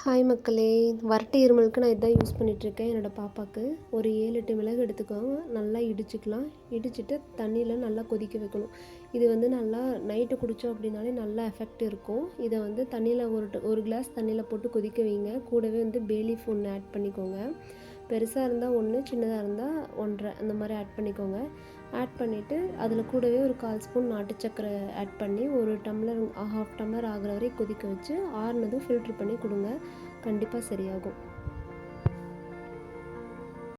Hi மக்களே! வறட்டு இருமலுக்கு நான் இதான் யூஸ் பண்ணிகிட்ருக்கேன் என்னோடய பாப்பாவுக்கு. ஒரு 7, 8 மிளகு எடுத்துக்கோங்க. நல்லா இடிச்சுக்கலாம். இடிச்சுட்டு தண்ணியில் நல்லா கொதிக்க வைக்கணும். இது வந்து நல்லா நைட்டு குடித்தோம் அப்படின்னாலே நல்லா எஃபெக்ட் இருக்கும். இதை வந்து தண்ணியில் ஒரு கிளாஸ் தண்ணியில் போட்டு கொதிக்க வைங்க. கூடவே வந்து பே லீஃப் ஒன்று ஆட் பண்ணிக்கோங்க. பெருசாக இருந்தால் 1, சின்னதாக இருந்தால் 1.5 அந்த மாதிரி ஆட் பண்ணிக்கோங்க. ஆட் பண்ணிவிட்டு அதில் கூடவே ஒரு 1/4 ஸ்பூன் நாட்டு சர்க்கரை ஆட் பண்ணி ஒரு டம்ளர் 1/2 டம்ளர் ஆகிற வரை கொதிக்க வச்சு ஆறுனதும் ஃபில்ட்ரு பண்ணி கொடுங்க. கண்டிப்பாக சரியாகும்.